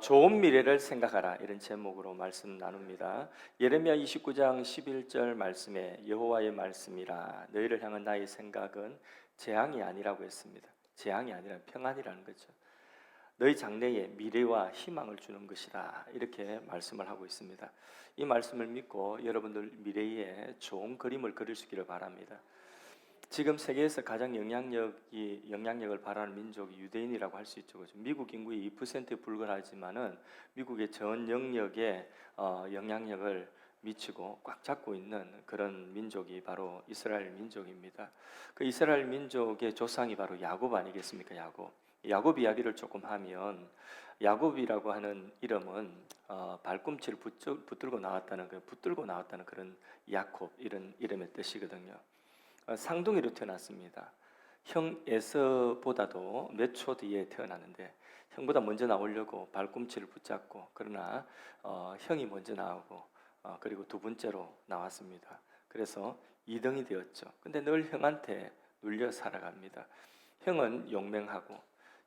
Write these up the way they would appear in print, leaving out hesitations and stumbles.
좋은 미래를 생각하라 이런 제목으로 말씀 나눕니다. 예레미야 29장 11절 말씀에 여호와의 말씀이라 너희를 향한 나의 생각은 재앙이 아니라고 했습니다. 재앙이 아니라 평안이라는 거죠. 너희 장래에 미래와 희망을 주는 것이다 이렇게 말씀을 하고 있습니다. 이 말씀을 믿고 여러분들 미래에 좋은 그림을 그릴 수 있기를 바랍니다. 지금 세계에서 가장 영향력을 발휘하는 민족이 유대인이라고 할 수 있죠. 그렇죠? 미국 인구의 2%에 불과하지만은 미국의 전 영역에 영향력을 미치고 꽉 잡고 있는 그런 민족이 바로 이스라엘 민족입니다. 그 이스라엘 민족의 조상이 바로 야곱 아니겠습니까? 야곱 이야기를 조금 하면 야곱이라고 하는 이름은 발꿈치를 붙들고 나왔다는 그런 야콥 이런 이름의 뜻이거든요. 쌍둥이로 태어났습니다. 형 에서보다도 몇 초 뒤에 태어났는데 형보다 먼저 나오려고 발꿈치를 붙잡고 그러나 형이 먼저 나오고 그리고 두 번째로 나왔습니다. 그래서 2등이 되었죠. 근데 늘 형한테 눌려 살아갑니다. 형은 용맹하고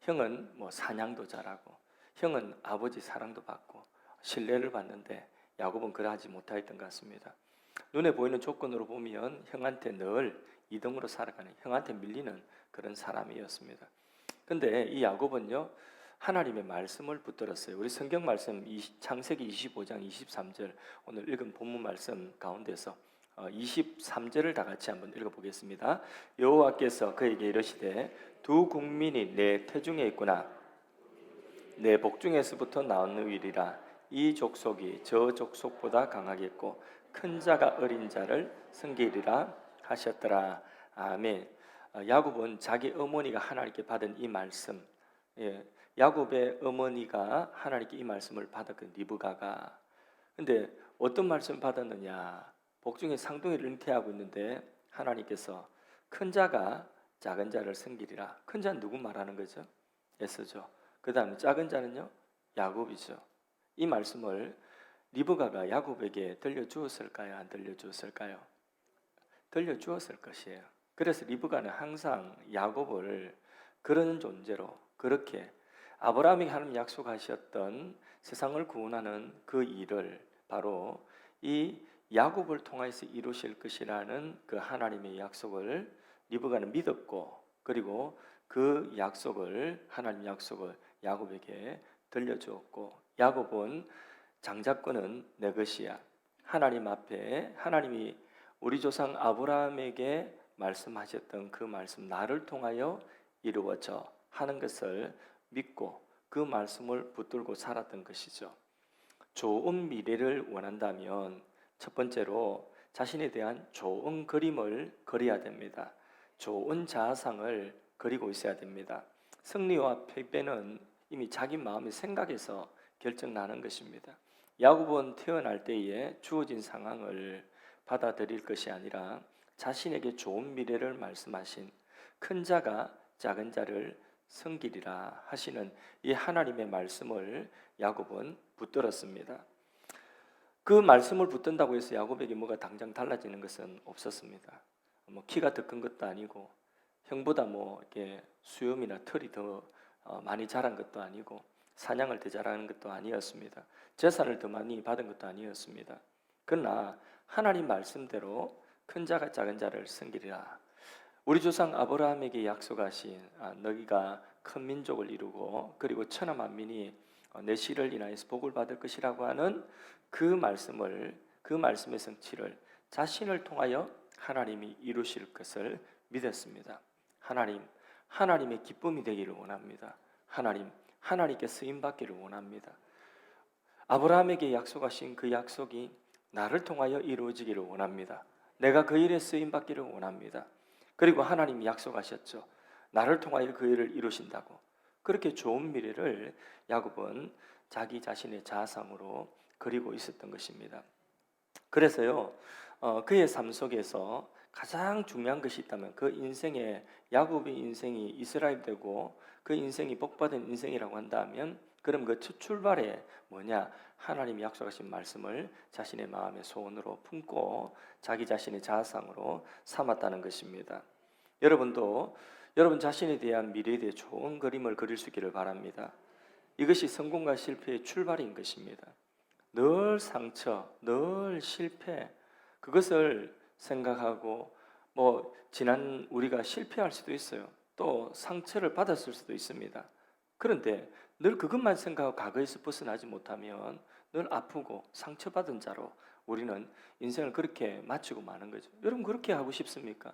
형은 사냥도 잘하고 형은 아버지 사랑도 받고 신뢰를 받는데 야곱은 그러하지 못하였던 것 같습니다. 눈에 보이는 조건으로 보면 형한테 늘 2등으로 살아가는, 형한테 밀리는 그런 사람이었습니다. 근데 이 야곱은요 하나님의 말씀을 붙들었어요. 우리 성경 말씀 창세기 25장 23절 오늘 읽은 본문 말씀 가운데서 23절을 다 같이 한번 읽어보겠습니다. 여호와께서 그에게 이르시되 두 국민이 내 태중에 있구나. 내 복중에서부터 나오느니라. 이 족속이 저 족속보다 강하겠고 큰 자가 어린 자를 섬기리라 하셨더라. 아멘. 야곱은 자기 어머니가 하나님께 받은 이 말씀, 야곱의 어머니가 하나님께 이 말씀을 받았거든. 리브가가. 근데 어떤 말씀을 받았느냐? 복중에 쌍둥이를 잉태하고 있는데 하나님께서 큰 자가 작은 자를 섬기리라. 큰 자는 누구 말하는 거죠? 에서죠. 그 다음에 작은 자는요? 야곱이죠. 이 말씀을 리브가가 야곱에게 들려주었을까요? 안 들려주었을까요? 들려주었을 것이에요. 그래서 리브가는 항상 야곱을 그런 존재로 그렇게 아브라함이 하나님 약속하셨던 세상을 구원하는 그 일을 바로 이 야곱을 통해서 이루실 것이라는 그 하나님의 약속을 리브가는 믿었고 그리고 그 약속을 하나님 약속을 야곱에게 들려주었고 야곱은 장자권은 내 것이야. 하나님 앞에 하나님이 우리 조상 아브라함에게 말씀하셨던 그 말씀 나를 통하여 이루어져 하는 것을 믿고 그 말씀을 붙들고 살았던 것이죠. 좋은 미래를 원한다면 첫 번째로 자신에 대한 좋은 그림을 그려야 됩니다. 좋은 자아상을 그리고 있어야 됩니다. 승리와 패배는 이미 자기 마음의 생각에서 결정나는 것입니다. 야곱은 태어날 때에 주어진 상황을 받아들일 것이 아니라 자신에게 좋은 미래를 말씀하신 큰 자가 작은 자를 섬기리라 하시는 이 하나님의 말씀을 야곱은 붙들었습니다. 그 말씀을 붙든다고 해서 야곱에게 뭐가 당장 달라지는 것은 없었습니다. 키가 더 큰 것도 아니고 형보다 이렇게 수염이나 털이 더 많이 자란 것도 아니고 사냥을 더 잘하는 것도 아니었습니다. 재산을 더 많이 받은 것도 아니었습니다. 그러나 하나님 말씀대로 큰 자가 작은 자를 섬기리라. 우리 조상 아브라함에게 약속하신 너희가 큰 민족을 이루고 그리고 천하 만민이 내 씨를 인하여서 복을 받을 것이라고 하는 그 말씀의 성취를 자신을 통하여 하나님이 이루실 것을 믿었습니다. 하나님의 기쁨이 되기를 원합니다. 하나님께 쓰임 받기를 원합니다. 아브라함에게 약속하신 그 약속이 나를 통하여 이루어지기를 원합니다. 내가 그 일에 쓰임 받기를 원합니다. 그리고 하나님이 약속하셨죠. 나를 통하여 그 일을 이루신다고. 그렇게 좋은 미래를 야곱은 자기 자신의 자아상으로 그리고 있었던 것입니다. 그래서요, 그의 삶 속에서 가장 중요한 것이 있다면 그 인생에 야곱의 인생이 이스라엘 되고 그 인생이 복받은 인생이라고 한다면 그럼 그 첫 출발에 뭐냐? 하나님이 약속하신 말씀을 자신의 마음의 소원으로 품고 자기 자신의 자아상으로 삼았다는 것입니다. 여러분도 여러분 자신에 대한 미래에 대해 좋은 그림을 그릴 수 있기를 바랍니다. 이것이 성공과 실패의 출발인 것입니다. 늘 상처, 늘 실패, 그것을 생각하고 지난 우리가 실패할 수도 있어요. 또 상처를 받았을 수도 있습니다. 그런데 늘 그것만 생각하고 과거에서 벗어나지 못하면 늘 아프고 상처받은 자로 우리는 인생을 그렇게 마치고 마는 거죠. 여러분 그렇게 하고 싶습니까?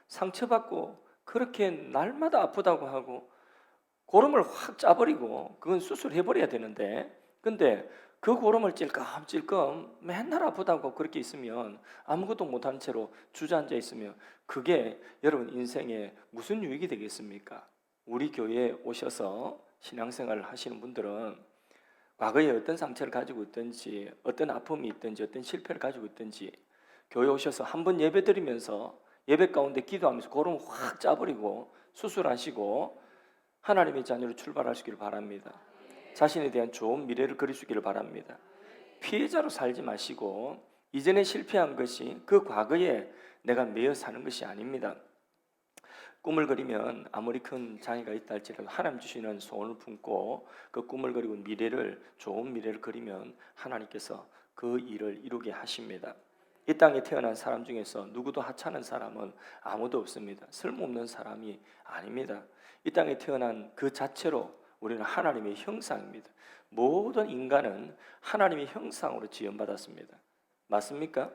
상처받고 그렇게 날마다 아프다고 하고 고름을 확 짜버리고 그건 수술해버려야 되는데, 근데 그 고름을 찔끔찔끔 맨날 아프다고 그렇게 있으면 아무것도 못한 채로 주저앉아 있으면 그게 여러분 인생에 무슨 유익이 되겠습니까? 우리 교회에 오셔서 신앙생활을 하시는 분들은 과거에 어떤 상처를 가지고 있든지 어떤 아픔이 있든지 어떤 실패를 가지고 있든지 교회에 오셔서 한번 예배 드리면서 예배 가운데 기도하면서 고름 확 짜버리고 수술하시고 하나님의 자녀로 출발하시기를 바랍니다. 자신에 대한 좋은 미래를 그리시기를 바랍니다. 피해자로 살지 마시고 이전에 실패한 것이 그 과거에 내가 매여 사는 것이 아닙니다. 꿈을 그리면 아무리 큰 장애가 있다 할지라도 하나님 주시는 소원을 품고 그 꿈을 그리고 좋은 미래를 그리면 하나님께서 그 일을 이루게 하십니다. 이 땅에 태어난 사람 중에서 누구도 하찮은 사람은 아무도 없습니다. 쓸모없는 사람이 아닙니다. 이 땅에 태어난 그 자체로 우리는 하나님의 형상입니다. 모든 인간은 하나님의 형상으로 지음받았습니다. 맞습니까?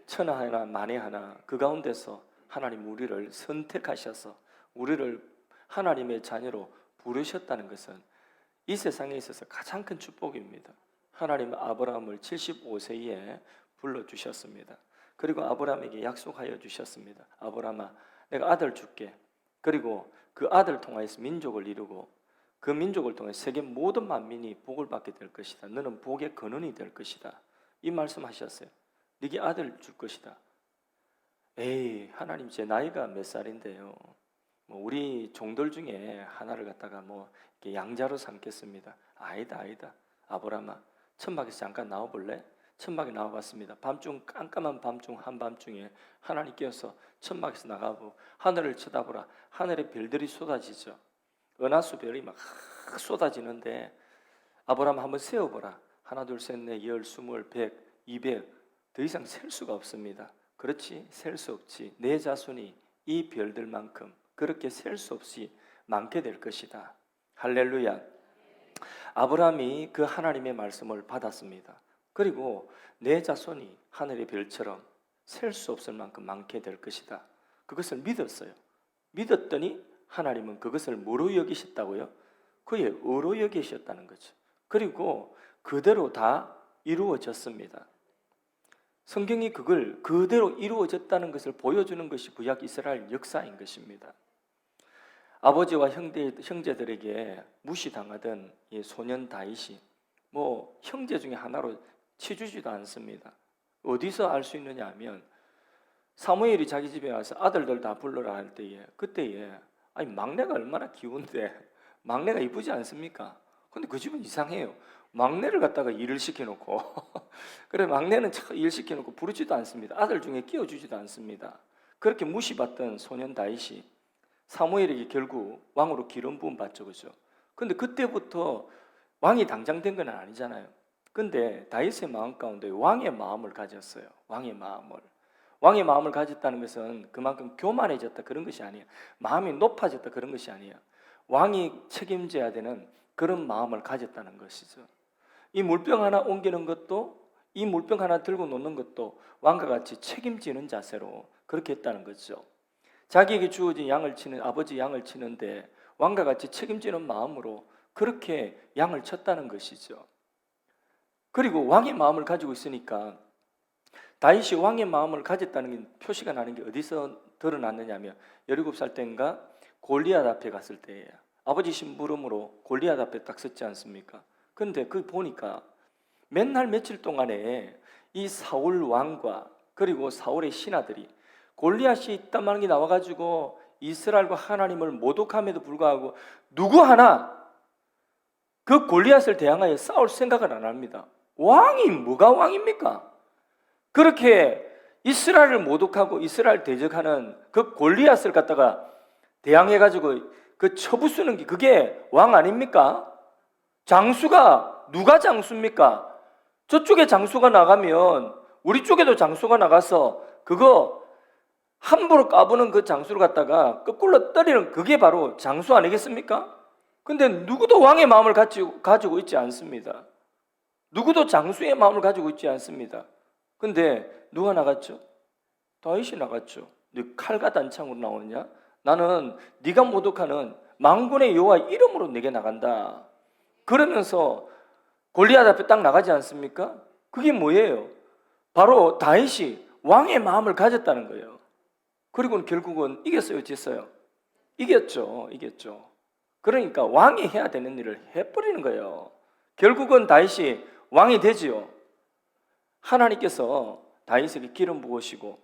천하 하나 만에 하나 그 가운데서 하나님 우리를 선택하셔서 우리를 하나님의 자녀로 부르셨다는 것은 이 세상에 있어서 가장 큰 축복입니다. 하나님 아브라함을 75세에 불러주셨습니다. 그리고 아브라함에게 약속하여 주셨습니다. 아브라함아, 내가 아들 줄게. 그리고 그 아들 통하여서 민족을 이루고 그 민족을 통해 세계 모든 만민이 복을 받게 될 것이다. 너는 복의 근원이 될 것이다. 이 말씀하셨어요. 네게 아들 줄 것이다. 에이, 하나님 제 나이가 몇 살인데요. 우리 종들 중에 하나를 갖다가 이렇게 양자로 삼겠습니다. 아니다. 아브라함아, 천막에서 잠깐 나와볼래? 천막에 나와봤습니다. 밤중 깜깜한 밤중 한밤중에 하나님께서 천막에서 나가고 하늘을 쳐다보라. 하늘에 별들이 쏟아지죠. 은하수 별이 막 쏟아지는데 아브라함 한번 세어보라. 하나 둘 셋 넷 열 스물 백 200 더 이상 셀 수가 없습니다. 그렇지? 셀 수 없지. 내 자손이 이 별들만큼 그렇게 셀 수 없이 많게 될 것이다. 할렐루야. 아브라함이 그 하나님의 말씀을 받았습니다. 그리고 내 자손이 하늘의 별처럼 셀 수 없을 만큼 많게 될 것이다. 그것을 믿었어요. 믿었더니 하나님은 그것을 뭐로 여기셨다고요? 그의 의로 여기셨다는 거죠. 그리고 그대로 다 이루어졌습니다. 성경이 그걸 그대로 이루어졌다는 것을 보여주는 것이 구약 이스라엘 역사인 것입니다. 아버지와 형제들에게 무시당하던 이 소년 다윗이 형제 중에 하나로 치주지도 않습니다. 어디서 알 수 있느냐 하면 사무엘이 자기 집에 와서 아들들 다 불러라 할 때에 그때에 막내가 얼마나 귀운데 막내가 이쁘지 않습니까? 근데 그 집은 이상해요. 막내를 갖다가 일을 시켜놓고 그래 막내는 일 시켜놓고 부르지도 않습니다. 아들 중에 끼워주지도 않습니다. 그렇게 무시받던 소년 다윗이 사무엘에게 결국 왕으로 기름 부음 받죠, 그죠? 근데 그때부터 왕이 당장 된 건 아니잖아요. 근데 다윗의 마음 가운데 왕의 마음을 가졌어요. 왕의 마음을 가졌다는 것은 그만큼 교만해졌다 그런 것이 아니에요. 마음이 높아졌다 그런 것이 아니에요. 왕이 책임져야 되는 그런 마음을 가졌다는 것이죠. 이 물병 하나 옮기는 것도 이 물병 하나 들고 놓는 것도 왕과 같이 책임지는 자세로 그렇게 했다는 거죠. 자기에게 주어진 아버지 양을 치는데 왕과 같이 책임지는 마음으로 그렇게 양을 쳤다는 것이죠. 그리고 왕의 마음을 가지고 있으니까 다윗이 왕의 마음을 가졌다는 게 표시가 나는 게 어디서 드러났느냐 하면 17살 때인가 골리앗 앞에 갔을 때예요. 아버지 심부름으로 골리앗 앞에 딱 섰지 않습니까? 근데 그 보니까 맨날 며칠 동안에 이 사울 왕과 그리고 사울의 신하들이 골리앗이 있단 게 나와가지고 이스라엘과 하나님을 모독함에도 불구하고 누구 하나 그 골리앗을 대항하여 싸울 생각을 안 합니다. 왕이 뭐가 왕입니까? 그렇게 이스라엘을 모독하고 이스라엘 대적하는 그 골리앗을 갖다가 대항해가지고 그 쳐부수는 게 그게 왕 아닙니까? 장수가 누가 장수입니까? 저쪽에 장수가 나가면 우리 쪽에도 장수가 나가서 그거 함부로 까부는 그 장수를 갖다가 거꾸로 때리는 그게 바로 장수 아니겠습니까? 근데 누구도 왕의 마음을 가지고 있지 않습니다. 누구도 장수의 마음을 가지고 있지 않습니다. 근데 누가 나갔죠? 다윗이 나갔죠. 네 칼과 단창으로 나오느냐? 나는 네가 모독하는 만군의 여호와 이름으로 내게 나간다. 그러면서 골리앗 앞에 딱 나가지 않습니까? 그게 뭐예요? 바로 다윗이 왕의 마음을 가졌다는 거예요. 그리고 결국은 이겼어요, 졌어요? 이겼죠. 그러니까 왕이 해야 되는 일을 해버리는 거예요. 결국은 다윗이 왕이 되지요. 하나님께서 다윗에게 기름 부으시고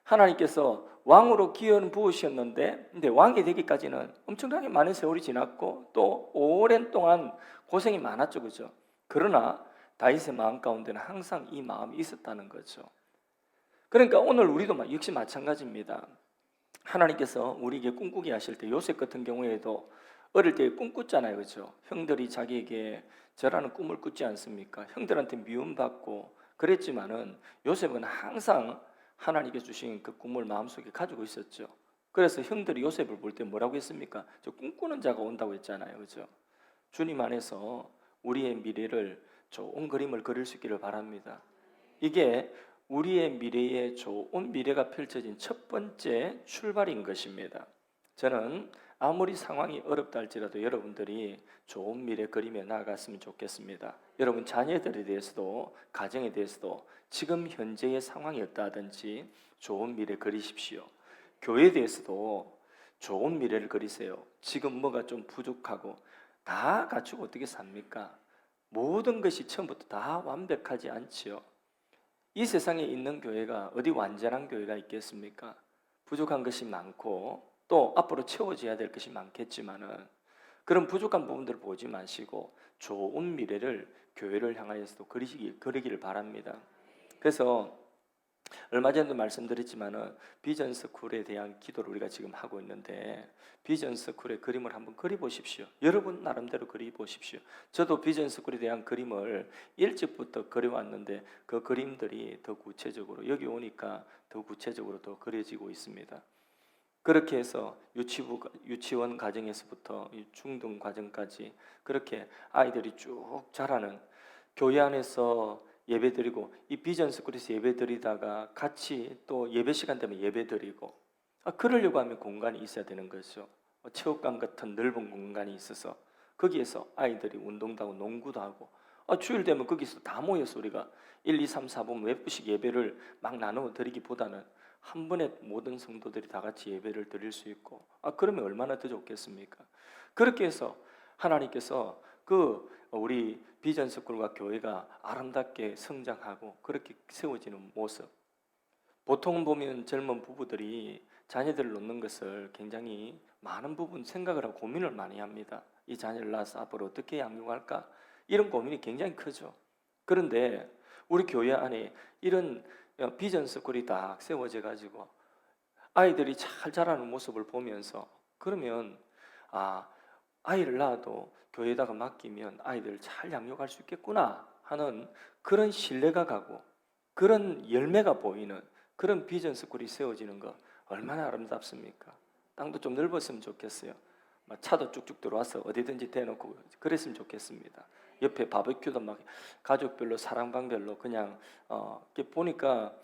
하나님께서 왕으로 기름 부으셨는데 근데 왕이 되기까지는 엄청나게 많은 세월이 지났고 또 오랜 동안 고생이 많았죠, 그죠? 그러나 다윗의 마음 가운데는 항상 이 마음이 있었다는 거죠. 그러니까 오늘 우리도 역시 마찬가지입니다. 하나님께서 우리에게 꿈꾸게 하실 때 요셉 같은 경우에도 어릴 때 꿈꿨잖아요, 그죠? 형들이 자기에게 저라는 꿈을 꾸지 않습니까? 형들한테 미움받고 그랬지만은 요셉은 항상 하나님께 주신 그 꿈을 마음속에 가지고 있었죠. 그래서 형들이 요셉을 볼 때 뭐라고 했습니까? 저 꿈꾸는 자가 온다고 했잖아요, 그죠? 주님 안에서 우리의 미래를 좋은 그림을 그릴 수 있기를 바랍니다. 이게 우리의 미래에 좋은 미래가 펼쳐진 첫 번째 출발인 것입니다. 저는 아무리 상황이 어렵다 할지라도 여러분들이 좋은 미래 그림에 나아갔으면 좋겠습니다. 여러분 자녀들에 대해서도 가정에 대해서도 지금 현재의 상황이 어떠하든지 좋은 미래 그리십시오. 교회에 대해서도 좋은 미래를 그리세요. 지금 뭐가 좀 부족하고 다 갖추고 어떻게 삽니까? 모든 것이 처음부터 다 완벽하지 않지요. 이 세상에 있는 교회가 어디 완전한 교회가 있겠습니까? 부족한 것이 많고 또 앞으로 채워져야 될 것이 많겠지만은 그런 부족한 부분들을 보지 마시고 좋은 미래를 교회를 향하여서도 그리기를 바랍니다. 그래서 얼마 전에도 말씀드렸지만은 비전 스쿨에 대한 기도를 우리가 지금 하고 있는데 비전 스쿨의 그림을 한번 그려보십시오. 여러분 나름대로 그려보십시오. 저도 비전 스쿨에 대한 그림을 일찍부터 그려왔는데 그 그림들이 더 구체적으로 여기 오니까 더 구체적으로 더 그려지고 있습니다. 그렇게 해서 유치원 과정에서부터 중등 과정까지 그렇게 아이들이 쭉 자라는 교회 안에서 예배드리고 이 비전 스쿨에서 예배드리다가 같이 또 예배 시간 되면 예배드리고 그러려고 하면 공간이 있어야 되는 거죠. 체육관 같은 넓은 공간이 있어서 거기에서 아이들이 운동도 하고 농구도 하고 주일 되면 거기서 다 모여서 우리가 1, 2, 3, 4분 몇 분씩 예배를 막 나누어 드리기보다는 한 번에 모든 성도들이 다 같이 예배를 드릴 수 있고 그러면 얼마나 더 좋겠습니까? 그렇게 해서 하나님께서 우리 비전 스쿨과 교회가 아름답게 성장하고 그렇게 세워지는 모습. 보통 보면 젊은 부부들이 자녀들을 놓는 것을 굉장히 많은 부분 생각을 하고 고민을 많이 합니다. 이 자녀를 낳아서 앞으로 어떻게 양육할까? 이런 고민이 굉장히 크죠. 그런데 우리 교회 안에 이런 비전 스쿨이 딱 세워져 가지고 아이들이 잘 자라는 모습을 보면서 그러면 아이를 낳아도 교회에다가 맡기면 아이들을 잘 양육할 수 있겠구나 하는 그런 신뢰가 가고 그런 열매가 보이는 그런 비전 스쿨이 세워지는 거 얼마나 아름답습니까? 땅도 좀 넓었으면 좋겠어요. 차도 쭉쭉 들어와서 어디든지 대놓고 그랬으면 좋겠습니다. 옆에 바베큐도 막 가족별로 사랑방별로 그냥 이렇게 보니까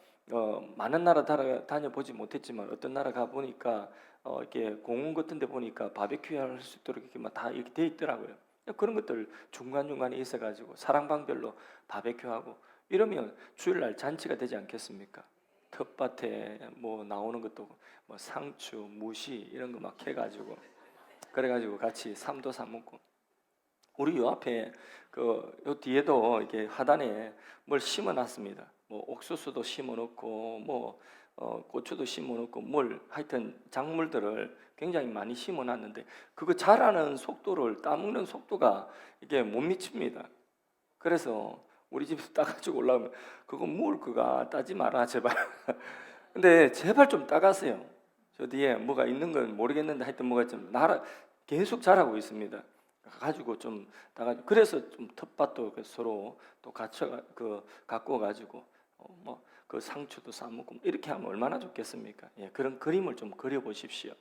많은 나라 다녀보지 못했지만 어떤 나라 가 보니까 이렇게 공원 같은 데 보니까 바베큐 할 수 있도록 이렇게 막 다 이렇게 돼 있더라고요. 그런 것들 중간중간에 있어가지고 사랑방별로 바베큐하고 이러면 주일날 잔치가 되지 않겠습니까? 텃밭에 뭐 나오는 것도 뭐 상추, 무시 이런 거 막 해가지고 그래가지고 같이 삼도 사 먹고 우리 요 앞에 요 뒤에도 이렇게 하단에 뭘 심어놨습니다. 뭐 옥수수도 심어놓고 뭐 고추도 심어놓고 하여튼 작물들을 굉장히 많이 심어놨는데 그거 자라는 속도를 따먹는 속도가 이게 못 미칩니다. 그래서 우리 집에서 따가지고 올라오면 그거 먹을 거가 따지 마라 제발. 근데 제발 좀 따가세요. 저 뒤에 뭐가 있는 건 모르겠는데 하여튼 뭐가 좀 계속 자라고 있습니다. 가지고 좀 나가 그래서 좀 텃밭도 서로 또 갖춰 갖고 가지고 뭐 그 상추도 싸먹고 이렇게 하면 얼마나 좋겠습니까? 예, 그런 그림을 좀 그려 보십시오.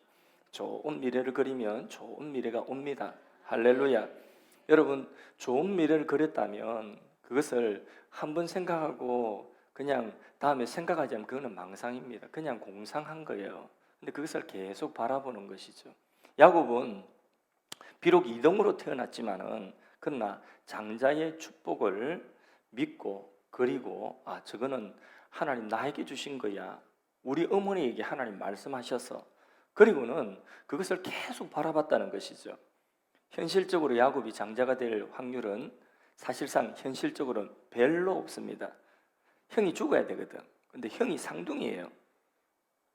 좋은 미래를 그리면 좋은 미래가 옵니다. 할렐루야. 여러분, 좋은 미래를 그렸다면 그것을 한번 생각하고 그냥 다음에 생각하지 않으면 그거는 망상입니다. 그냥 공상한 거예요. 근데 그것을 계속 바라보는 것이죠. 야곱은 비록 이동으로 태어났지만은 그러나 장자의 축복을 믿고 그리고 저거는 하나님 나에게 주신 거야. 우리 어머니에게 하나님 말씀하셔서 그리고는 그것을 계속 바라봤다는 것이죠. 현실적으로 야곱이 장자가 될 확률은 사실상 현실적으로는 별로 없습니다. 형이 죽어야 되거든. 근데 형이 상둥이에요.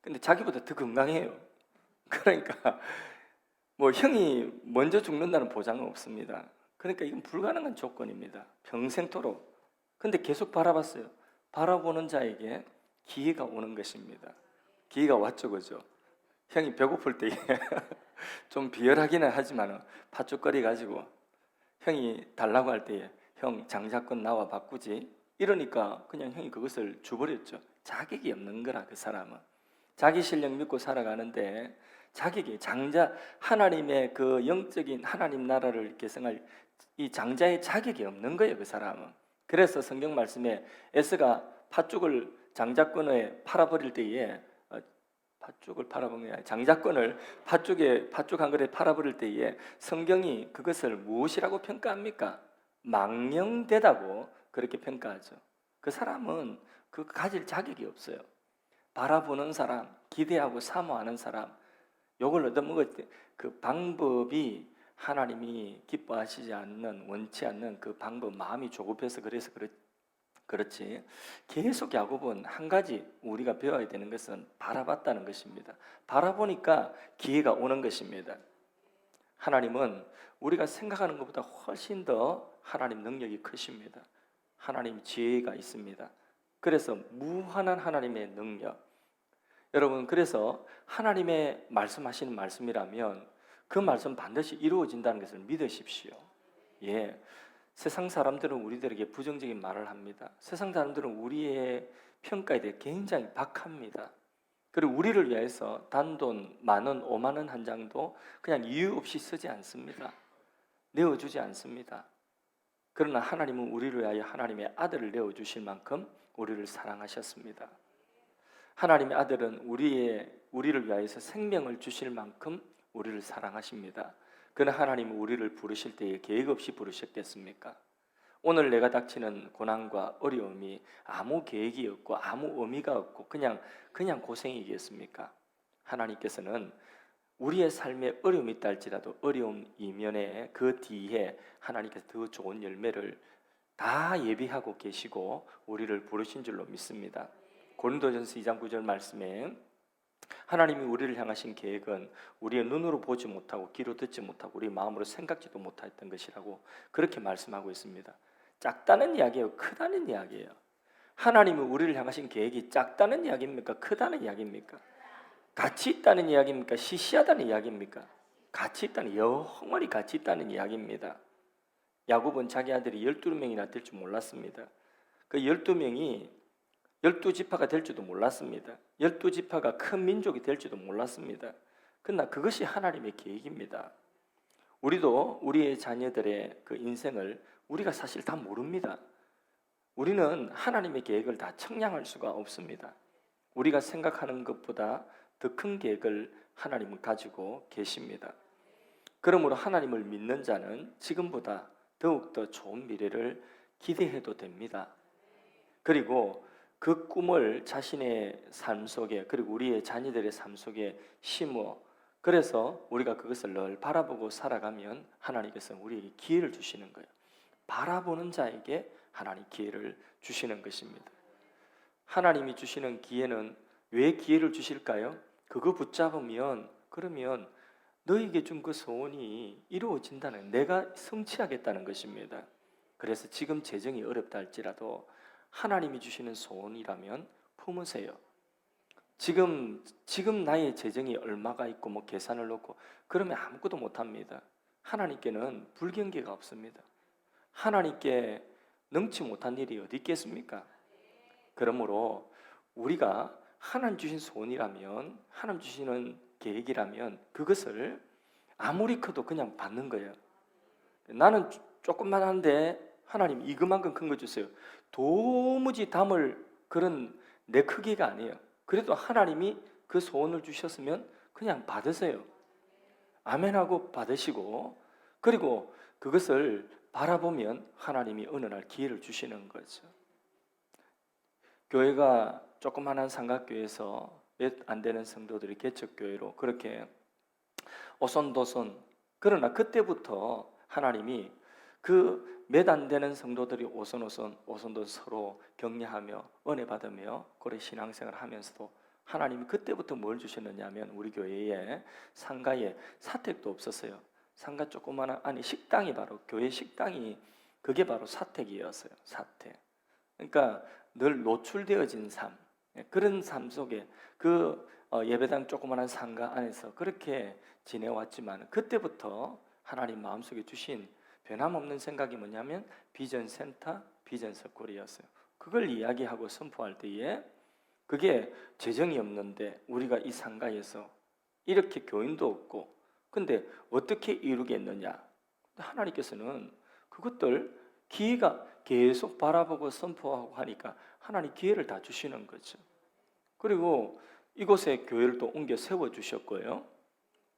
근데 자기보다 더 건강해요. 그러니까 뭐 형이 먼저 죽는다는 보장은 없습니다. 그러니까 이건 불가능한 조건입니다. 평생토록. 근데 계속 바라봤어요. 바라보는 자에게 기회가 오는 것입니다. 기회가 왔죠, 그죠? 형이 배고플 때에 좀 비열하기는 하지만 팥죽거리 가지고 형이 달라고 할 때에 형 장자권 나와 바꾸지 이러니까 그냥 형이 그것을 줘버렸죠. 자격이 없는 거라 그 사람은. 자기 실력 믿고 살아가는데 자격이 장자 하나님의 그 영적인 하나님 나라를 계승할 이 장자의 자격이 없는 거예요 그 사람은. 그래서 성경 말씀에 에스가 팥죽을 장자권에 팔아버릴 때에 팥죽을 팔아본 게 아니라 장자권을 팥죽 한 그릇 팔아버릴 때에 성경이 그것을 무엇이라고 평가합니까? 망령되다고 그렇게 평가하죠. 그 사람은 그 가질 자격이 없어요. 바라보는 사람, 기대하고 사모하는 사람, 요걸 얻어먹을 때 그 방법이 하나님이 기뻐하시지 않는, 원치 않는 그 방법, 마음이 조급해서 그래서 그렇지. 계속 야곱은 한 가지 우리가 배워야 되는 것은 바라봤다는 것입니다. 바라보니까 기회가 오는 것입니다. 하나님은 우리가 생각하는 것보다 훨씬 더 하나님 능력이 크십니다. 하나님 지혜가 있습니다. 그래서 무한한 하나님의 능력. 여러분, 그래서 하나님의 말씀하시는 말씀이라면 그 말씀 반드시 이루어진다는 것을 믿으십시오. 예. 세상 사람들은 우리들에게 부정적인 말을 합니다. 세상 사람들은 우리의 평가에 대해 굉장히 박합니다. 그리고 우리를 위해서 단돈 10,000원, 50,000원 한 장도 그냥 이유 없이 쓰지 않습니다. 내어주지 않습니다. 그러나 하나님은 우리를 위하여 하나님의 아들을 내어주실 만큼 우리를 사랑하셨습니다. 하나님의 아들은 우리를 위하여서 생명을 주실 만큼 우리를 사랑하십니다. 그는 하나님은 우리를 부르실 때에 계획 없이 부르셨겠습니까? 오늘 내가 닥치는 고난과 어려움이 아무 계획이 없고 아무 의미가 없고 그냥 고생이겠습니까? 하나님께서는 우리의 삶에 어려움이 있다 할지라도 어려움 이면에 그 뒤에 하나님께서 더 좋은 열매를 다 예비하고 계시고 우리를 부르신 줄로 믿습니다. 고린도전서 2장 9절 말씀에 하나님이 우리를 향하신 계획은 우리의 눈으로 보지 못하고 귀로 듣지 못하고 우리 마음으로 생각지도 못했던 것이라고 그렇게 말씀하고 있습니다. 작다는 이야기예요? 크다는 이야기예요? 하나님이 우리를 향하신 계획이 작다는 이야기입니까? 크다는 이야기입니까? 가치 있다는 이야기입니까? 시시하다는 이야기입니까? 가치 있다는, 영원히 가치 있다는 이야기입니다. 야곱은 자기 아들이 12명이나 될 줄 몰랐습니다. 그 12명이 12지파가 될 줄도 몰랐습니다. 12지파가 큰 민족이 될 줄도 몰랐습니다. 그러나 그것이 하나님의 계획입니다. 우리도 우리의 자녀들의 그 인생을 우리가 사실 다 모릅니다. 우리는 하나님의 계획을 다 청량할 수가 없습니다. 우리가 생각하는 것보다 더 큰 계획을 하나님은 가지고 계십니다. 그러므로 하나님을 믿는 자는 지금보다 더욱더 좋은 미래를 기대해도 됩니다. 그리고 그 꿈을 자신의 삶 속에 그리고 우리의 자녀들의 삶 속에 심어 그래서 우리가 그것을 늘 바라보고 살아가면 하나님께서 우리에게 기회를 주시는 거예요. 바라보는 자에게 하나님 기회를 주시는 것입니다. 하나님이 주시는 기회는 왜 기회를 주실까요? 그거 붙잡으면 그러면 너에게 준 그 소원이 이루어진다는 내가 성취하겠다는 것입니다. 그래서 지금 재정이 어렵다 할지라도 하나님이 주시는 소원이라면 품으세요. 지금 나의 재정이 얼마가 있고 뭐 계산을 놓고 그러면 아무것도 못합니다. 하나님께는 불경계가 없습니다. 하나님께 능치 못한 일이 어디 있겠습니까? 그러므로 우리가 하나님 주신 소원이라면, 하나님 주시는 계획이라면 그것을 아무리 커도 그냥 받는 거예요. 나는 조금만 한데 하나님 이거만큼 큰 거 주세요. 도무지 담을 그런 내 크기가 아니에요. 그래도 하나님이 그 소원을 주셨으면 그냥 받으세요. 아멘하고 받으시고, 그리고 그것을 바라보면 하나님이 어느 날 기회를 주시는 거죠. 교회가 조그만한 삼각교회에서 몇 안 되는 성도들이 개척교회로 그렇게 오손도손, 그러나 그때부터 하나님이 그 몇 안 되는 성도들이 오손도손 서로 격려하며 은혜 받으며 그래 신앙생활을 하면서도 하나님이 그때부터 뭘 주셨느냐 하면 우리 교회에 상가에 사택도 없었어요. 상가 조그마한, 아니 식당이 바로 교회 식당이 그게 바로 사택이었어요. 사택. 그러니까 늘 노출되어진 삶, 그런 삶 속에 그 예배당 조그마한 상가 안에서 그렇게 지내왔지만 그때부터 하나님 마음속에 주신 변함없는 생각이 뭐냐면 비전센터, 비전스쿨이었어요. 그걸 이야기하고 선포할 때에 그게 재정이 없는데 우리가 이 상가에서 이렇게 교인도 없고 근데 어떻게 이루겠느냐, 하나님께서는 그것들 기회가 계속 바라보고 선포하고 하니까 하나님 기회를 다 주시는 거죠. 그리고 이곳에 교회를 또 옮겨 세워주셨고요.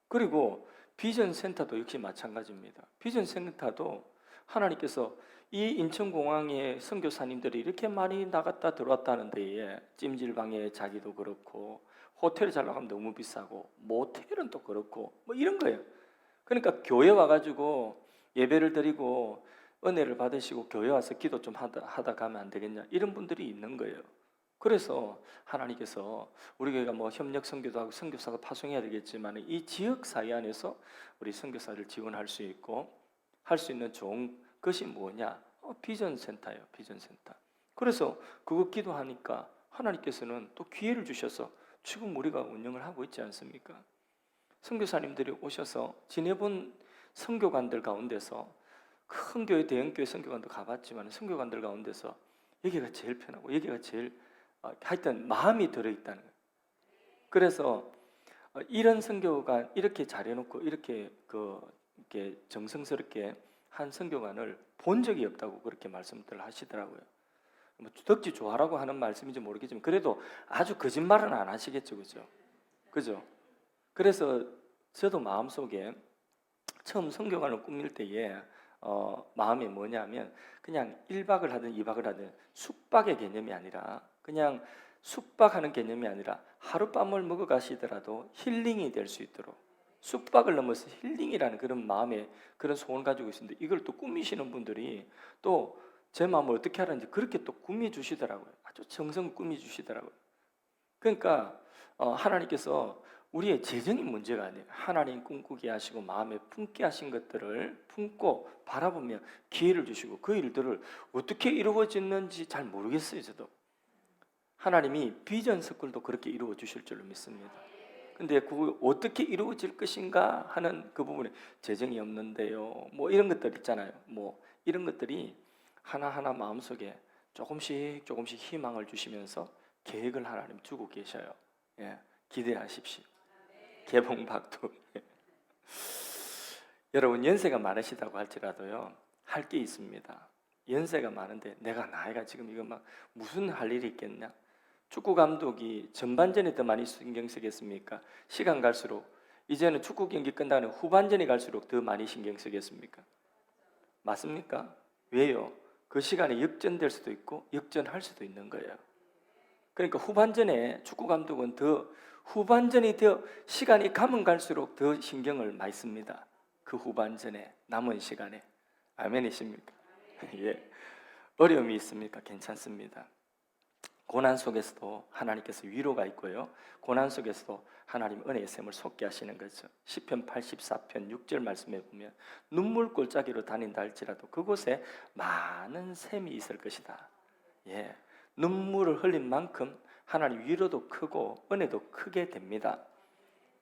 그리고 비전센터도 역시 마찬가지입니다. 비전센터도 하나님께서 이 인천공항에 선교사님들이 이렇게 많이 나갔다 들어왔다는 데에 찜질방에 자기도 그렇고 호텔 잘 나가면 너무 비싸고 모텔은 또 그렇고 뭐 이런 거예요. 그러니까 교회 와가지고 예배를 드리고 은혜를 받으시고 교회 와서 기도 좀 하다 가면 안 되겠냐, 이런 분들이 있는 거예요. 그래서 하나님께서 우리 교회가 뭐 협력 선교도 하고 선교사도 파송해야 되겠지만 이 지역 사회 안에서 우리 선교사를 지원할 수 있고 할 수 있는 좋은 것이 뭐냐? 비전센터예요. 비전센터. 그래서 그거 기도하니까 하나님께서는 또 기회를 주셔서 지금 우리가 운영을 하고 있지 않습니까? 선교사님들이 오셔서 지내본 선교관들 가운데서 큰 교회, 대형 교회 선교관도 가봤지만 선교관들 가운데서 여기가 제일 편하고 여기가 제일 하여튼 마음이 들어있다는 거예요. 그래서 이런 선교관 이렇게 잘해놓고 이렇게 정성스럽게 한 선교관을 본 적이 없다고 그렇게 말씀들 하시더라고요. 뭐 덕지 좋아라고 하는 말씀인지 모르겠지만 그래도 아주 거짓말은 안 하시겠죠, 그죠? 그래서 저도 마음속에 처음 선교관을 꾸밀 때에 마음이 뭐냐면 그냥 1박을 하든 2박을 하든 숙박의 개념이 아니라 그냥 숙박하는 개념이 아니라 하룻밤을 먹어 가시더라도 힐링이 될 수 있도록 숙박을 넘어서 힐링이라는 그런 마음에 그런 소원을 가지고 있는데 이걸 또 꾸미시는 분들이 또 제 마음을 어떻게 하는지 그렇게 또 꾸미 주시더라고요. 아주 정성 꾸미 주시더라고요. 그러니까 하나님께서 우리의 재정이 문제가 아니에요. 하나님 꿈꾸게 하시고 마음에 품게 하신 것들을 품고 바라보며 기회를 주시고 그 일들을 어떻게 이루어졌는지 잘 모르겠어요. 저도 하나님이 비전 스쿨도 그렇게 이루어 주실 줄로 믿습니다. 근데 그 어떻게 이루어질 것인가 하는 그 부분에 재정이 없는데요, 뭐 이런 것들 있잖아요. 뭐 이런 것들이 하나하나 마음속에 조금씩 희망을 주시면서 계획을 하나님 주고 계셔요. 예, 기대하십시오. 개봉박두. 여러분 연세가 많으시다고 할지라도요 할 게 있습니다. 연세가 많은데 내가 나이가 지금 이거 막 무슨 할 일이 있겠냐? 축구 감독이 전반전에 더 많이 신경 쓰겠습니까? 시간 갈수록 이제는 축구 경기 끝나는 후반전이 갈수록 더 많이 신경 쓰겠습니까? 맞습니까? 왜요? 그 시간에 역전될 수도 있고 역전할 수도 있는 거예요. 그러니까 후반전에 축구 감독은 더 후반전이 더 시간이 가면 갈수록 더 신경을 많이 씁니다. 그 후반전에 남은 시간에. 아멘이십니까? 예. 어려움이 있습니까? 괜찮습니다. 고난 속에서도 하나님께서 위로가 있고요. 고난 속에서도 하나님 은혜의 샘을 솟게 하시는 거죠. 시편 84편 6절 말씀에 보면 눈물 골짜기로 다닌다 할지라도 그곳에 많은 샘이 있을 것이다. 예. 눈물을 흘린 만큼 하나님 위로도 크고 은혜도 크게 됩니다.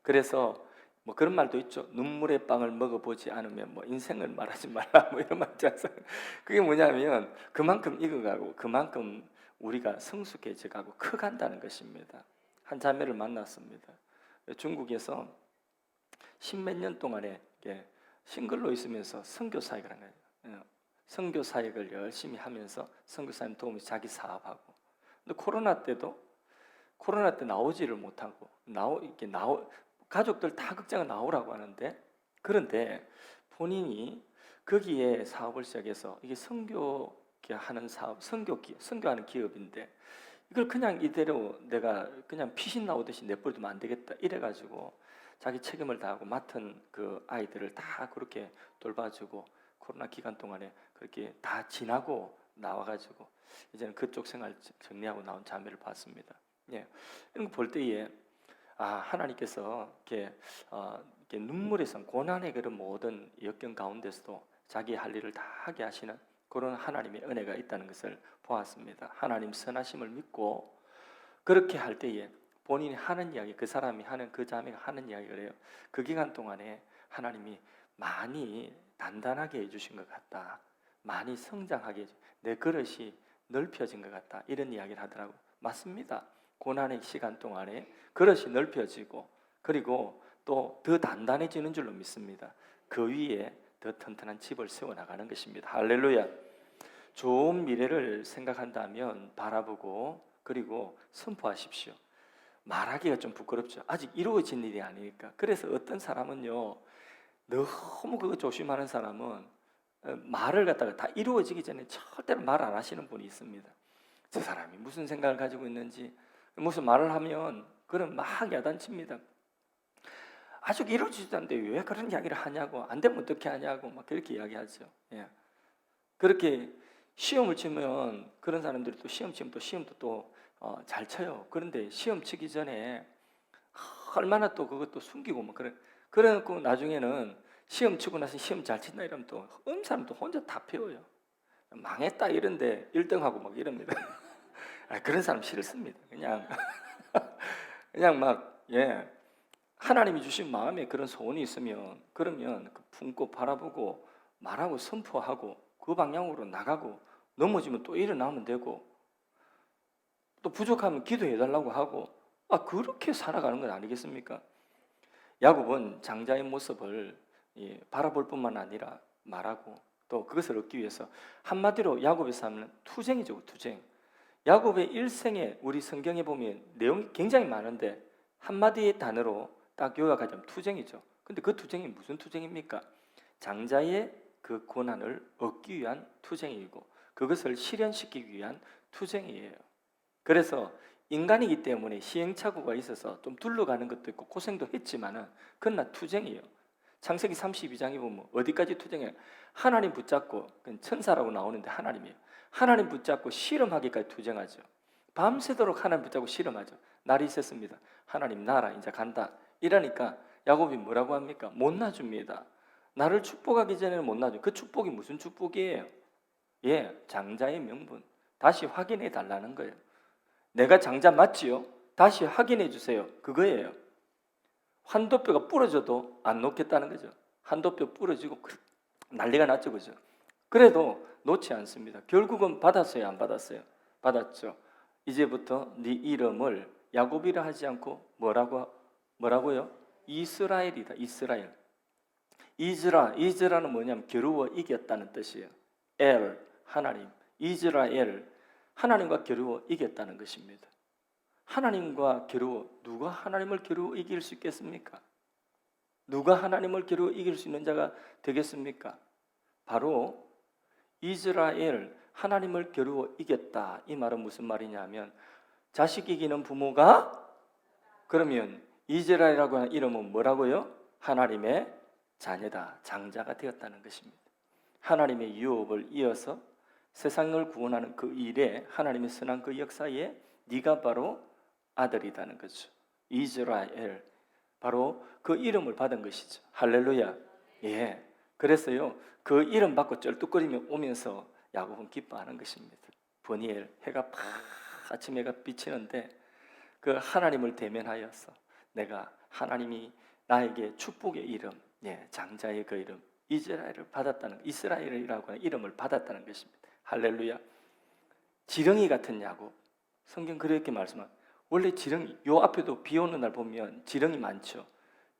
그래서 뭐 그런 말도 있죠. 눈물의 빵을 먹어보지 않으면 뭐 인생을 말하지 말라 뭐 이런 말도 있어요. 그게 뭐냐면 그만큼 익어가고 그만큼 우리가 성숙해져가고 커간다는 것입니다. 한 자매를 만났습니다. 중국에서 십몇 년 동안에 싱글로 있으면서 선교 사역을 한 거예요. 선교 사역을 열심히 하면서 선교사님 도우면서 자기 사업하고. 근데 코로나 때 나오지를 못하고 가족들 다 극장에 나오라고 하는데, 그런데 본인이 거기에 사업을 시작해서 이게 선교하는 사업, 선교하는 기업인데 이걸 그냥 이대로 내가 그냥 피신 나오듯이 내버려두면 안 되겠다 이래가지고 자기 책임을 다하고 맡은 그 아이들을 다 그렇게 돌봐주고 코로나 기간 동안에 그렇게 다 지나고 나와가지고 이제는 그쪽 생활 정리하고 나온 자매를 봤습니다. 예, 이런 거 볼 때에 하나님께서 이렇게 눈물에서 고난의 그런 모든 역경 가운데서도 자기 할 일을 다 하게 하시는 그런 하나님의 은혜가 있다는 것을 보았습니다. 하나님 선하심을 믿고 그렇게 할 때에 본인이 하는 이야기, 그 사람이 하는 그 자매가 하는 이야기를 해요. 그 기간 동안에 하나님이 많이 단단하게 해주신 것 같다. 많이 성장하게 내 그릇이 넓혀진 것 같다. 이런 이야기를 하더라고요. 맞습니다. 고난의 시간 동안에 그릇이 넓혀지고 그리고 또 더 단단해지는 줄로 믿습니다. 그 위에 더 튼튼한 집을 세워나가는 것입니다. 할렐루야. 좋은 미래를 생각한다면 바라보고 그리고 선포하십시오. 말하기가 좀 부끄럽죠. 아직 이루어진 일이 아니니까. 그래서 어떤 사람은요, 너무 그거 조심하는 사람은 말을 갖다가 다 이루어지기 전에 절대로 말 안 하시는 분이 있습니다. 저 사람이 무슨 생각을 가지고 있는지, 무슨 말을 하면 그런 막 야단칩니다. 아직 이루어지지도 않는데 왜 그런 이야기를 하냐고, 안 되면 어떻게 하냐고 막 그렇게 이야기하죠. 예. 그렇게 시험을 치면 그런 사람들이 또 시험 치면 또 시험도 또 잘 쳐요. 그런데 시험 치기 전에 얼마나 또 그것도 숨기고 뭐 그래놓고 나중에는 시험 치고 나서 시험 잘 친다 이러면 또 사람 또 혼자 다 배워요. 망했다 이런데 1등하고 막 이럽니다. 그런 사람 싫습니다. 그냥 막 하나님이 주신 마음에 그런 소원이 있으면 그러면 품고 바라보고 말하고 선포하고 그 방향으로 나가고 넘어지면 또 일어나면 되고 또 부족하면 기도해달라고 하고 그렇게 살아가는 건 아니겠습니까? 야곱은 장자의 모습을 바라볼 뿐만 아니라 말하고 또 그것을 얻기 위해서 한마디로 야곱의 삶은 투쟁이죠. 투쟁. 야곱의 일생에 우리 성경에 보면 내용이 굉장히 많은데 한마디의 단어로 딱 요약하자면 투쟁이죠. 근데 그 투쟁이 무슨 투쟁입니까? 장자의 그 고난을 얻기 위한 투쟁이고 그것을 실현시키기 위한 투쟁이에요. 그래서 인간이기 때문에 시행착오가 있어서 좀 둘러가는 것도 있고 고생도 했지만은 그러나 투쟁이에요. 창세기 32장에 보면 어디까지 투쟁해요? 하나님 붙잡고, 천사라고 나오는데 하나님이에요. 하나님 붙잡고 실험하기까지 투쟁하죠. 밤새도록 하나님 붙잡고 실험하죠. 날이 있었습니다. 하나님 나라 이제 간다. 이러니까 야곱이 뭐라고 합니까? 못 놔줍니다. 나를 축복하기 전에는 못 놔줘. 그 축복이 무슨 축복이에요? 장자의 명분. 다시 확인해 달라는 거예요. 내가 장자 맞지요? 다시 확인해 주세요. 그거예요. 환도뼈가 부러져도 안 놓겠다는 거죠. 환도뼈 부러지고 난리가 났죠, 그죠? 그래도 놓지 않습니다. 결국은 받았어요, 안 받았어요? 받았죠. 이제부터 네 이름을 야곱이라 하지 않고 뭐라고요? 이스라엘이다. 이스라엘. 이즈라는 뭐냐면 겨루어 이겼다는 뜻이에요. 하나님. 이스라엘, 하나님과 겨루어 이겼다는 것입니다. 하나님과 누가 하나님을 겨루어 이길 수 있겠습니까? 누가 하나님을 겨루어 이길 수 있는 자가 되겠습니까? 바로 이스라엘, 하나님을 겨루어 이겼다. 이 말은 무슨 말이냐면 자식 이기는 부모가, 그러면 이스라엘이라고 하는 이름은 뭐라고요? 하나님의 자녀다. 장자가 되었다는 것입니다. 하나님의 유업을 이어서 세상을 구원하는 그 일에, 하나님의 선한 그 역사에 네가 바로 아들이라는 거죠. 이스라엘, 바로 그 이름을 받은 것이죠. 할렐루야. 그래서요, 그 이름 받고 쩔뚝거리며 오면서 야곱은 기뻐하는 것입니다. 버니엘, 해가 팍 아침 해가 비치는데 그 하나님을 대면하여서 내가 하나님이 나에게 축복의 이름, 장자의 그 이름 이스라엘이라고 하는 이름을 받았다는 것입니다. 할렐루야. 지렁이 같은 야곱, 성경 그렇게 말씀합니다. 원래 지렁이, 요 앞에도 비 오는 날 보면 지렁이 많죠.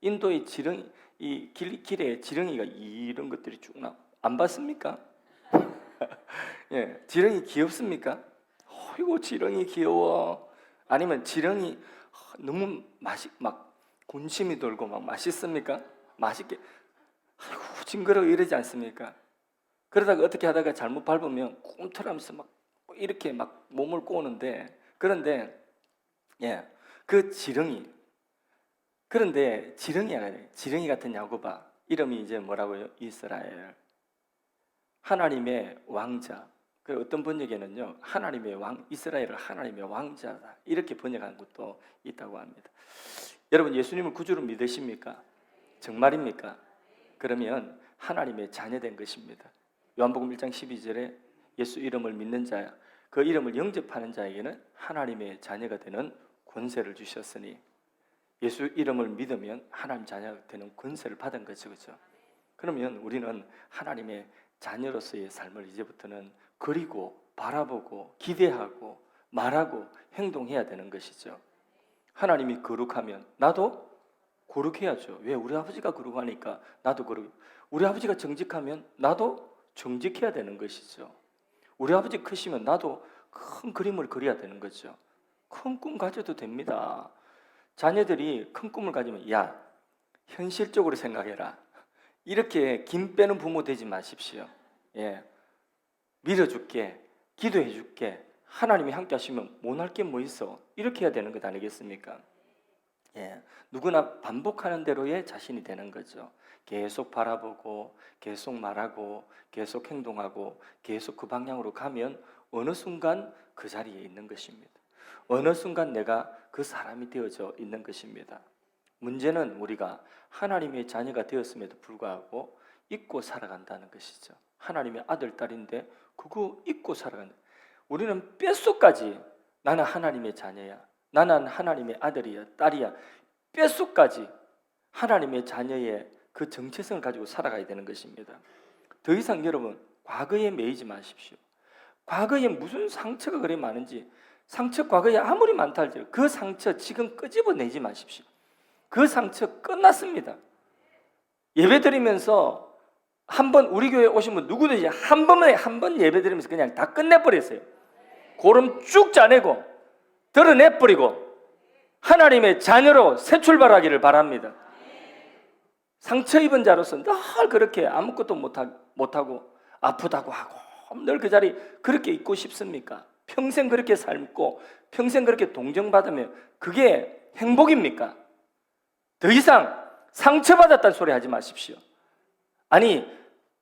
인도의 지렁이, 이 길에 지렁이가 이런 것들이 쭉 나와. 안 봤습니까? 지렁이 귀엽습니까? 어이구, 지렁이 귀여워. 아니면 지렁이 너무 막 군침이 돌고 막 맛있습니까? 맛있게, 아이고 징그러워 이러지 않습니까? 그러다가 어떻게 하다가 잘못 밟으면 꿈틀하면서 막 이렇게 막 몸을 꼬는데, 그런데 그 지렁이, 그런데 지렁이 같은 야곱아, 이름이 이제 뭐라고요? 이스라엘, 하나님의 왕자. 그 어떤 번역에는요, 하나님의 왕, 이스라엘을 하나님의 왕자다, 이렇게 번역한 것도 있다고 합니다. 여러분, 예수님을 구주로 믿으십니까? 정말입니까? 그러면 하나님의 자녀된 것입니다. 요한복음 1장 12절에 예수 이름을 믿는 자, 그 이름을 영접하는 자에게는 하나님의 자녀가 되는 권세를 주셨으니, 예수 이름을 믿으면 하나님 자녀가 되는 권세를 받은 거죠. 그렇죠? 그러면 우리는 하나님의 자녀로서의 삶을 이제부터는 그리고 바라보고 기대하고 말하고 행동해야 되는 것이죠. 하나님이 거룩하면 나도 거룩해야죠. 왜? 우리 아버지가 거룩하니까 나도 거룩. 우리 아버지가 정직하면 나도 정직해야 되는 것이죠. 우리 아버지 크시면 나도 큰 그림을 그려야 되는 거죠. 큰 꿈 가져도 됩니다. 자녀들이 큰 꿈을 가지면, 야, 현실적으로 생각해라, 이렇게 김 빼는 부모 되지 마십시오. 믿어줄게, 기도해줄게, 하나님이 함께 하시면 못할 게 뭐 있어, 이렇게 해야 되는 것 아니겠습니까? 누구나 반복하는 대로의 자신이 되는 거죠. 계속 바라보고 계속 말하고 계속 행동하고 계속 그 방향으로 가면 어느 순간 그 자리에 있는 것입니다. 어느 순간 내가 그 사람이 되어져 있는 것입니다. 문제는 우리가 하나님의 자녀가 되었음에도 불구하고 잊고 살아간다는 것이죠. 하나님의 아들, 딸인데 그거 잊고 살아간다. 우리는 뼛속까지 나는 하나님의 자녀야, 나는 하나님의 아들이야, 딸이야, 뼛속까지 하나님의 자녀의 그 정체성을 가지고 살아가야 되는 것입니다. 더 이상 여러분 과거에 매이지 마십시오. 과거에 무슨 상처가 그래 많은지, 상처 과거에 아무리 많다 할지라도 그 상처 지금 끄집어내지 마십시오. 그 상처 끝났습니다. 예배드리면서 한번 우리 교회 오신 분 누구든지 한 번 예배드리면서 그냥 다 끝내버렸어요. 고름 쭉 짜내고 드러내버리고 하나님의 자녀로 새 출발하기를 바랍니다. 상처 입은 자로서 늘 그렇게 아무것도 못하고 아프다고 하고 늘 그 자리 그렇게 있고 싶습니까? 평생 그렇게 삶고 평생 그렇게 동정받으면 그게 행복입니까? 더 이상 상처받았다는 소리 하지 마십시오. 아니,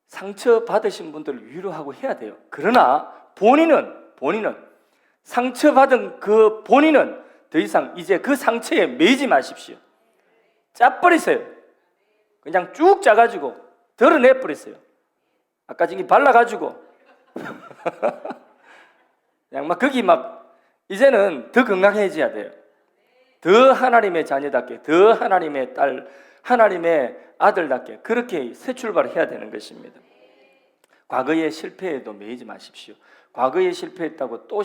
상처받으신 분들을 위로하고 해야 돼요. 그러나 본인은 상처받은 그 본인은 더 이상 이제 그 상처에 매이지 마십시오. 짜버리세요. 그냥 쭉 짜가지고 드러내버리세요. 아까 저기 발라가지고 그냥 막 거기 막 이제는 더 건강해져야 돼요. 더 하나님의 자녀답게, 더 하나님의 딸, 하나님의 아들답게 그렇게 새 출발을 해야 되는 것입니다. 과거의 실패에도 매이지 마십시오. 과거에 실패했다고 또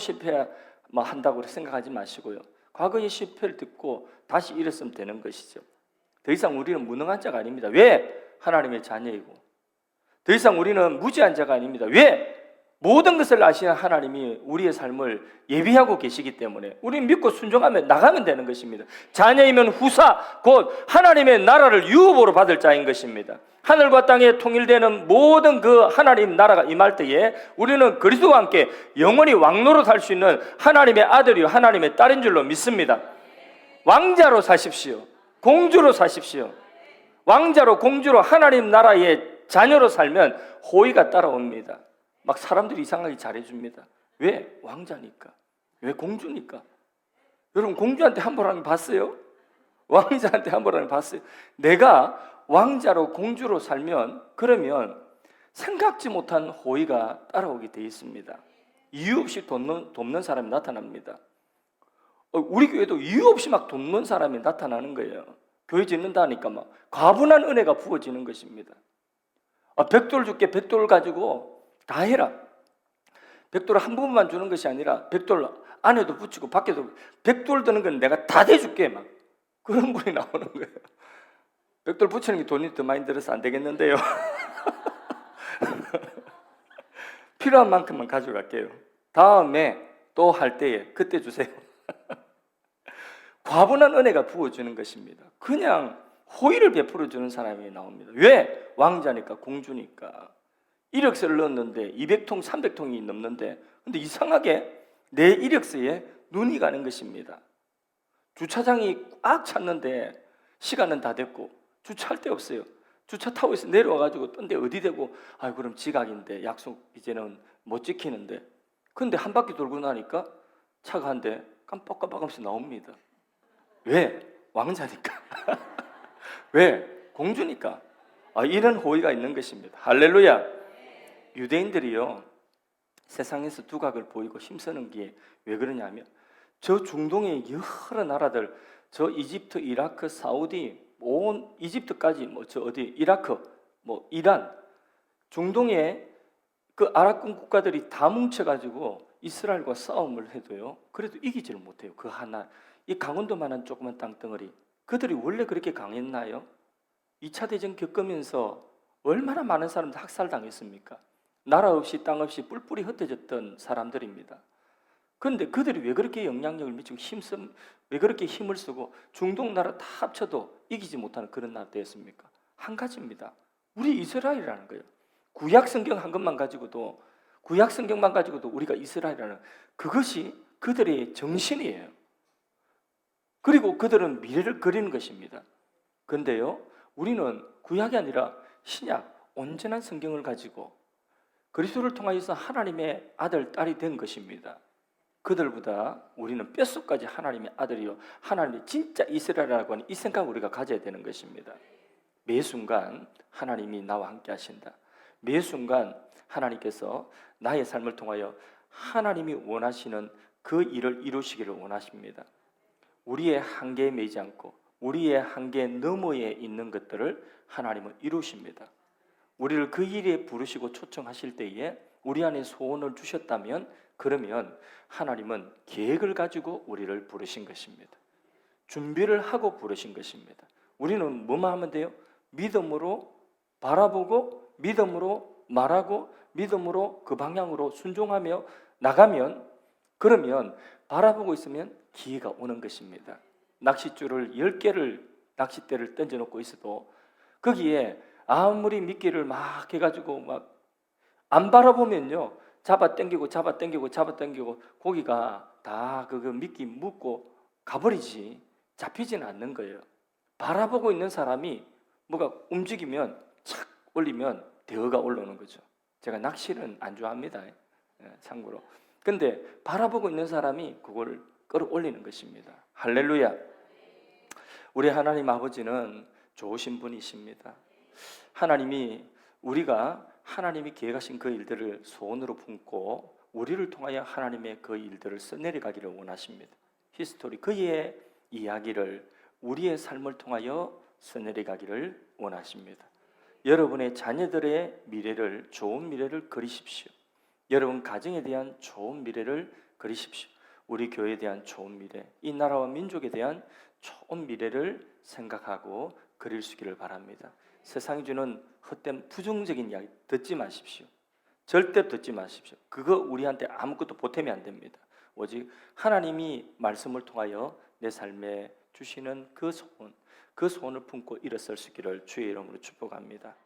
한다고 생각하지 마시고요. 과거의 실패를 듣고 다시 일어서면 되는 것이죠. 더 이상 우리는 무능한 자가 아닙니다. 왜? 하나님의 자녀이고. 더 이상 우리는 무지한 자가 아닙니다. 왜? 모든 것을 아시는 하나님이 우리의 삶을 예비하고 계시기 때문에 우리는 믿고 순종하면 나가면 되는 것입니다. 자녀이면 후사, 곧 하나님의 나라를 유업으로 받을 자인 것입니다. 하늘과 땅에 통일되는 모든 그 하나님 나라가 임할 때에 우리는 그리스도와 함께 영원히 왕노릇 할 수 있는 하나님의 아들이요 하나님의 딸인 줄로 믿습니다. 왕자로 사십시오. 공주로 사십시오. 왕자로 공주로 하나님 나라의 자녀로 살면 호의가 따라옵니다. 막 사람들이 이상하게 잘해줍니다. 왜? 왕자니까. 왜? 공주니까. 여러분 공주한테 함부로 하는 거 봤어요? 왕자한테 함부로 하는 거 봤어요? 내가 왕자로 공주로 살면 그러면 생각지 못한 호의가 따라오게 돼 있습니다. 이유 없이 돕는 사람이 나타납니다. 우리 교회도 이유 없이 막 돕는 사람이 나타나는 거예요. 교회 짓는다니까 막 과분한 은혜가 부어지는 것입니다. $100 줄게, $100 가지고 다 해라. $100 한 부분만 주는 것이 아니라 $100 안에도 붙이고 밖에도 $100 드는 건 내가 다 대줄게 막 그런 분이 나오는 거예요. $100 붙이는 게 돈이 더 많이 들어서 안 되겠는데요. 필요한 만큼만 가져갈게요. 다음에 또 할 때에 그때 주세요. 과분한 은혜가 부어주는 것입니다. 그냥 호의를 베풀어 주는 사람이 나옵니다. 왜? 왕자니까, 공주니까. 이력서를 넣었는데 200통, 300통이 넘는데 근데 이상하게 내 이력서에 눈이 가는 것입니다. 주차장이 꽉 찼는데 시간은 다 됐고 주차할 데 없어요. 주차 타고 있어 내려와가지고 딴 데 어디 대고 그럼 지각인데 약속 이제는 못 지키는데 근데 한 바퀴 돌고 나니까 차가 한 대 깜빡깜빡하면서 나옵니다. 왜? 왕자니까. 왜? 공주니까. 이런 호의가 있는 것입니다. 할렐루야. 유대인들이요 세상에서 두각을 보이고 힘쓰는 게 왜 그러냐면 저 중동의 여러 나라들 저 이집트, 이라크, 사우디, 온 이집트까지 저 어디 이라크, 이란 중동의 그 아랍권 국가들이 다 뭉쳐가지고 이스라엘과 싸움을 해도요 그래도 이기지를 못해요. 그 하나 이 강원도만한 조그만 땅덩어리 그들이 원래 그렇게 강했나요? 2차 대전 겪으면서 얼마나 많은 사람들 학살당했습니까? 나라 없이 땅 없이 뿔뿔이 흩어졌던 사람들입니다. 그런데 그들이 왜 그렇게 영향력을 미치고 왜 그렇게 힘을 쓰고 중동 나라 다 합쳐도 이기지 못하는 그런 나라 되었습니까? 한 가지입니다. 우리 이스라엘이라는 거예요. 구약 성경 한 것만 가지고도 구약 성경만 가지고도 우리가 이스라엘이라는 그것이 그들의 정신이에요. 그리고 그들은 미래를 그리는 것입니다. 그런데요 우리는 구약이 아니라 신약 온전한 성경을 가지고 그리스도를 통하여서 하나님의 아들, 딸이 된 것입니다. 그들보다 우리는 뼛속까지 하나님의 아들이요 하나님의 진짜 이스라엘이라고 하는 이 생각을 우리가 가져야 되는 것입니다. 매 순간 하나님이 나와 함께 하신다. 매 순간 하나님께서 나의 삶을 통하여 하나님이 원하시는 그 일을 이루시기를 원하십니다. 우리의 한계에 매이지 않고 우리의 한계 너머에 있는 것들을 하나님은 이루십니다. 우리를 그 일에 부르시고 초청하실 때에 우리 안에 소원을 주셨다면 그러면 하나님은 계획을 가지고 우리를 부르신 것입니다. 준비를 하고 부르신 것입니다. 우리는 뭐만 하면 돼요? 믿음으로 바라보고 믿음으로 말하고 믿음으로 그 방향으로 순종하며 나가면 그러면 바라보고 있으면 기회가 오는 것입니다. 낚싯줄을 10개를 낚싯대를 던져놓고 있어도 거기에 아무리 미끼를 막 해가지고 막 안 바라보면요 잡아 당기고 고기가 다 그 미끼 묶고 가버리지 잡히지는 않는 거예요. 바라보고 있는 사람이 뭐가 움직이면 착 올리면 대어가 올라오는 거죠. 제가 낚시는 안 좋아합니다. 참고로. 근데 바라보고 있는 사람이 그걸 끌어올리는 것입니다. 할렐루야. 우리 하나님 아버지는 좋으신 분이십니다. 우리가 하나님이 계획하신 그 일들을 소원으로 품고 우리를 통하여 하나님의 그 일들을 써내려가기를 원하십니다. 히스토리 그의 이야기를 우리의 삶을 통하여 써내려가기를 원하십니다. 여러분의 자녀들의 미래를 좋은 미래를 그리십시오. 여러분 가정에 대한 좋은 미래를 그리십시오. 우리 교회에 대한 좋은 미래, 이 나라와 민족에 대한 좋은 미래를 생각하고 그릴 수 있기를 바랍니다. 세상이 주는 헛된 부정적인 이야기 듣지 마십시오. 절대 듣지 마십시오. 그거 우리한테 아무것도 보탬이 안 됩니다. 오직 하나님이 말씀을 통하여 내 삶에 주시는 그 소원을 품고 일어설 수 있기를 주의 이름으로 축복합니다.